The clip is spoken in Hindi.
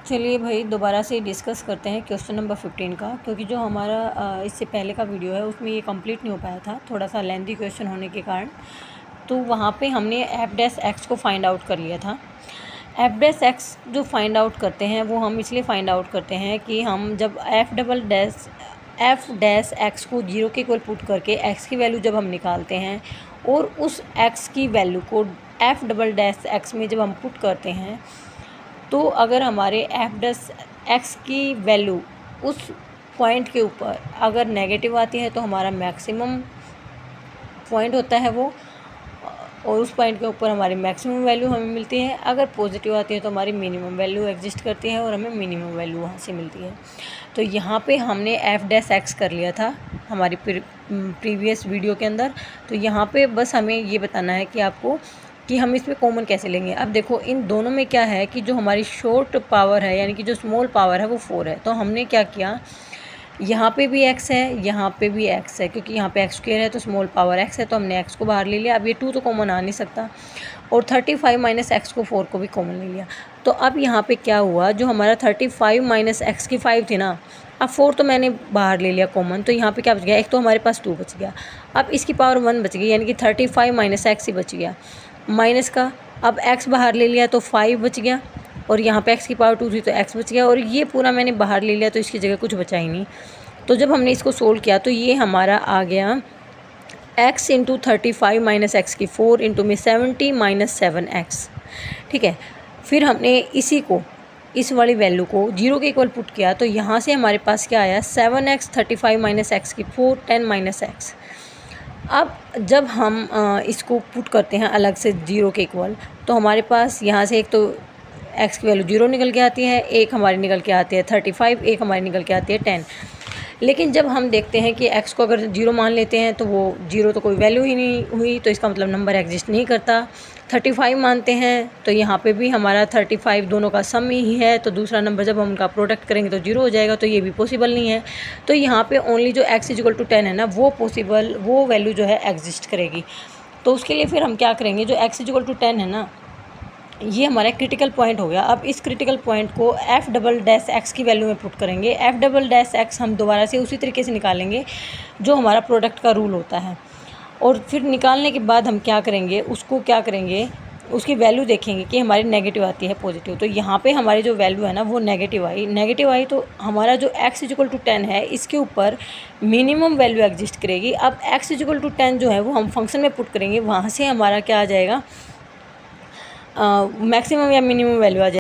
चलिए भाई दोबारा से डिस्कस करते हैं क्वेश्चन नंबर 15 का, क्योंकि जो हमारा इससे पहले का वीडियो है उसमें ये कंप्लीट नहीं हो पाया था, थोड़ा सा लेंथी क्वेश्चन होने के कारण। तो वहाँ पे हमने एफ डैश एक्स को फाइंड आउट कर लिया था। एफ डैश एक्स जो फाइंड आउट करते हैं वो हम इसलिए फाइंड आउट करते हैं कि हम जब एफ डैश एक्स को 0 के इक्वल पुट करके एक्स की वैल्यू जब हम निकालते हैं और उस एक्स की वैल्यू को एफ डबल डैश एक्स में जब हम पुट करते हैं, तो अगर हमारे एफ डैश एक्स की वैल्यू उस पॉइंट के ऊपर अगर नेगेटिव आती है तो हमारा मैक्सिमम पॉइंट होता है वो, और उस पॉइंट के ऊपर हमारी मैक्सिमम वैल्यू हमें मिलती है। अगर पॉजिटिव आती है तो हमारी मिनिमम वैल्यू एग्जिस्ट करती है और हमें मिनिमम वैल्यू वहाँ से मिलती है। तो यहाँ पे हमने एफ डैश एक्स कर लिया था हमारी प्रीवियस वीडियो के अंदर। तो यहाँ पे बस हमें ये बताना है कि आपको कि हम इसमें कॉमन कैसे लेंगे। अब देखो इन दोनों में क्या है कि जो हमारी शॉर्ट पावर है यानी कि जो स्मॉल पावर है वो 4 है। तो हमने क्या किया, यहाँ पे भी x है, यहाँ पे भी x है, क्योंकि यहाँ पे x² है तो स्मॉल पावर x है, तो हमने x को बाहर ले लिया। अब ये 2 तो कॉमन आ नहीं सकता, और 35 माइनस एक्स को 4 को भी कॉमन ले लिया। तो अब यहाँ पे क्या हुआ, जो हमारा 35 माइनस एक्स की 5 थी ना, अब 4 तो मैंने बाहर ले लिया कॉमन, तो यहाँ पे क्या बच गया, एक तो हमारे पास 2 बच गया। अब इसकी पावर 1 बच गई, यानी कि 35 माइनस एक्स ही बच गया माइनस का। अब x बाहर ले लिया तो 5 बच गया, और यहाँ पे x की पावर 2 थी तो x बच गया, और ये पूरा मैंने बाहर ले लिया तो इसकी जगह कुछ बचा ही नहीं। तो जब हमने इसको सोल्व किया तो ये हमारा आ गया x इंटू 35 माइनस एक्स की 4 इंटू में 70 माइनस 7x। ठीक है, फिर हमने इसी को इस वाली वैल्यू को 0 के इक्वल पुट किया, तो यहाँ से हमारे पास क्या आया 7x 35 माइनस एक्स की 4 10 माइनस एक्स। अब जब हम इसको पुट करते हैं अलग से 0 के इक्वल, तो हमारे पास यहाँ से एक तो x की वैल्यू 0 निकल के आती है, एक हमारी निकल के आती है 35, एक हमारी निकल के आती है 10। लेकिन जब हम देखते हैं कि x को अगर 0 मान लेते हैं तो वो 0 तो कोई वैल्यू ही नहीं हुई, तो इसका मतलब नंबर एग्जिस्ट नहीं करता। 35 मानते हैं तो यहाँ पे भी हमारा 35 दोनों का सम ही है, तो दूसरा नंबर जब हम उनका प्रोडक्ट करेंगे तो 0 हो जाएगा, तो ये भी पॉसिबल नहीं है। तो यहाँ पे ओनली जो x इक्वल टू 10 है ना, वो वैल्यू जो है एग्जिस्ट करेगी। तो उसके लिए फिर हम क्या करेंगे, जो x इक्वल टू 10 है ना, ये हमारा क्रिटिकल पॉइंट हो गया। अब इस क्रिटिकल पॉइंट को एफ डबल डैश एक्स की वैल्यू में पुट करेंगे। एफ डबल डैश एक्स हम दोबारा से उसी तरीके से निकालेंगे जो हमारा प्रोडक्ट का रूल होता है, और फिर निकालने के बाद हम क्या करेंगे, उसकी वैल्यू देखेंगे कि हमारी नेगेटिव आती है पॉजिटिव। तो यहाँ पे हमारी जो वैल्यू है ना वो नेगेटिव आई, तो हमारा जो x इक्वल टू 10 है इसके ऊपर मिनिमम वैल्यू एग्जिस्ट करेगी। अब x इक्वल टू 10 जो है वो हम फंक्शन में पुट करेंगे, वहाँ से हमारा क्या आ जाएगा, मैक्सिमम या मिनिमम वैल्यू आ जाएगी।